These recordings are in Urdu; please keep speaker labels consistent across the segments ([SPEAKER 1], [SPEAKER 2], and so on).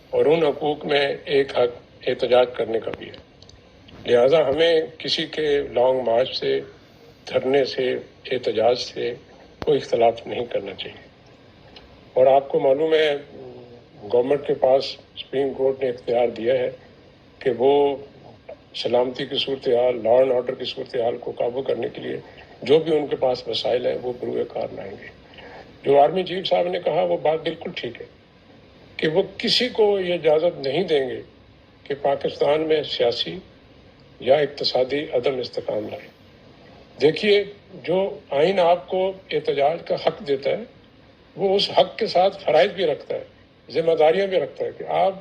[SPEAKER 1] اور ان حقوق میں ایک حق احتجاج کرنے کا بھی ہے۔ لہٰذا ہمیں کسی کے لانگ مارچ سے، دھرنے سے، احتجاج سے کوئی اختلاف نہیں کرنا چاہیے۔ اور آپ کو معلوم ہے گورنمنٹ کے پاس سپریم کورٹ نے اختیار دیا ہے کہ وہ سلامتی کی صورتحال، لا اینڈ آرڈر کی صورتحال کو قابو کرنے کے لیے جو بھی ان کے پاس وسائل ہیں وہ بروئے کار لائیں گے۔ جو آرمی چیف صاحب نے کہا وہ بات بالکل ٹھیک ہے کہ وہ کسی کو یہ اجازت نہیں دیں گے کہ پاکستان میں سیاسی یا اقتصادی عدم استحکام لائے۔ دیکھیے، جو آئین آپ کو احتجاج کا حق دیتا ہے وہ اس حق کے ساتھ فرائض بھی رکھتا ہے، ذمہ داریاں بھی رکھتا ہے کہ آپ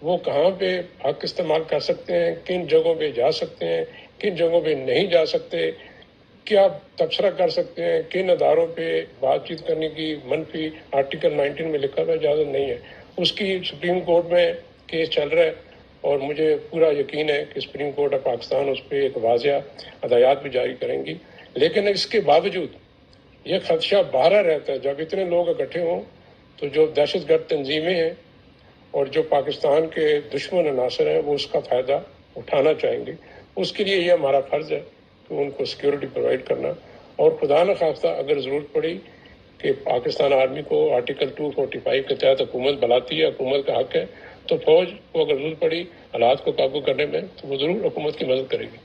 [SPEAKER 1] وہ کہاں پہ حق استعمال کر سکتے ہیں، کن جگہوں پہ جا سکتے ہیں، کن جگہوں پہ نہیں جا سکتے، کیا تبصرہ کر سکتے ہیں، کن اداروں پہ بات چیت کرنے کی منفی آرٹیکل 19 میں لکھا ہوا اجازت نہیں ہے۔ اس کی سپریم کورٹ میں کیس چل رہا ہے اور مجھے پورا یقین ہے کہ سپریم کورٹ آف پاکستان اس پہ ایک واضح ہدایات بھی جاری کریں گی۔ لیکن اس کے باوجود یہ خدشہ باہر رہتا ہے جب اتنے لوگ اکٹھے ہوں تو جو دہشت گرد تنظیمیں ہیں اور جو پاکستان کے دشمن عناصر ہیں وہ اس کا فائدہ اٹھانا چاہیں گے۔ اس کے لیے یہ ہمارا فرض ہے کہ ان کو سیکیورٹی پرووائڈ کرنا، اور خدا نخواستہ اگر ضرورت پڑی کہ پاکستان آرمی کو آرٹیکل 245 کے تحت حکومت بلاتی ہے، حکومت کا حق ہے، تو فوج کو اگر ضرورت پڑی حالات کو قابو کرنے میں تو وہ ضرور حکومت کی مدد کرے گی۔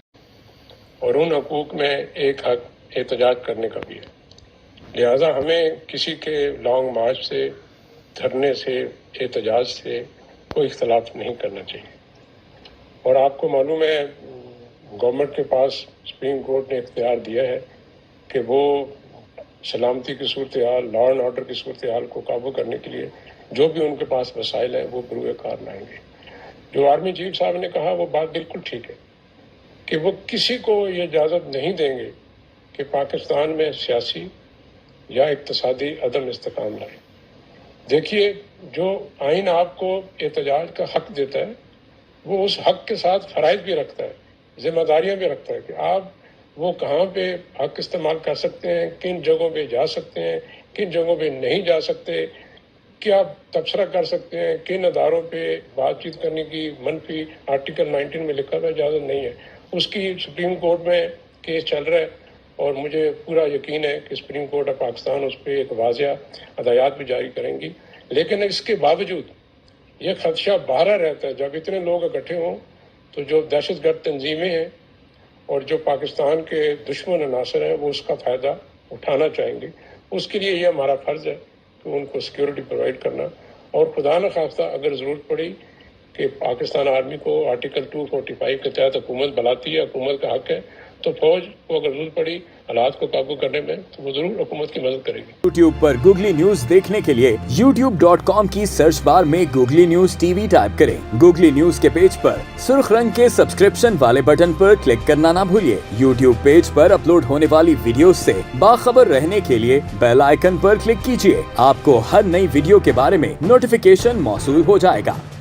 [SPEAKER 1] اور ان حقوق میں ایک حق احتجاج کرنے کا بھی ہے۔ لہٰذا ہمیں کسی کے لانگ مارچ سے، دھرنے سے، احتجاج سے کوئی اختلاف نہیں کرنا چاہیے۔ اور آپ کو معلوم ہے گورنمنٹ کے پاس سپریم کورٹ نے اختیار دیا ہے کہ وہ سلامتی کی صورتحال، لا اینڈ آرڈر کی صورتحال کو قابو کرنے کے لیے جو بھی ان کے پاس وسائل ہیں وہ بروئے کار لائیں گے۔ جو آرمی چیف صاحب نے کہا وہ بات بالکل ٹھیک ہے کہ وہ کسی کو یہ اجازت نہیں دیں گے کہ پاکستان میں سیاسی یا اقتصادی عدم استحکام لائے۔ دیکھیے، جو آئین آپ کو احتجاج کا حق دیتا ہے وہ اس حق کے ساتھ فرائض بھی رکھتا ہے، ذمہ داریاں بھی رکھتا ہے کہ آپ وہ کہاں پہ حق استعمال کر سکتے ہیں، کن جگہوں پہ جا سکتے ہیں، کن جگہوں پہ نہیں جا سکتے، کیا تبصرہ کر سکتے ہیں، کن اداروں پہ بات چیت کرنے کی منفی آرٹیکل 19 میں لکھا ہوا اجازت نہیں ہے۔ اس کی سپریم کورٹ میں کیس چل رہا ہے اور مجھے پورا یقین ہے کہ سپریم کورٹ آف پاکستان اس پہ ایک واضح ہدایات بھی جاری کریں گی۔ لیکن اس کے باوجود یہ خدشہ باہر رہتا ہے جب اتنے لوگ اکٹھے ہوں تو جو دہشت گرد تنظیمیں ہیں اور جو پاکستان کے دشمن عناصر ہیں وہ اس کا فائدہ اٹھانا چاہیں گے۔ اس کے لیے یہ ہمارا فرض ہے کہ ان کو سیکیورٹی پرووائڈ کرنا، اور خدا نخواستہ اگر ضرورت پڑی کہ پاکستان آرمی کو آرٹیکل 245 کے تحت حکومت بلاتی ہے، حکومت کا حق ہے، تو فوج کو اگر ضرورت پڑی حالات کو قابو کرنے میں تو وہ ضرور حکومت کی مدد کرے گی۔
[SPEAKER 2] YouTube پر گوگلی نیوز دیکھنے کے لیے youtube.com کی سرچ بار میں googly news T V type کریں۔ گوگلی نیوز کے پیج پر سرخ رنگ کے سبسکرپشن والے بٹن پر کلک کرنا نہ بھولیے۔ YouTube پیج پر اپلوڈ ہونے والی ویڈیوز سے باخبر رہنے کے لیے بیل آئیکن پر کلک کیجیے۔ آپ کو ہر نئی ویڈیو کے بارے میں نوٹیفیکیشن موصول ہو جائے گا۔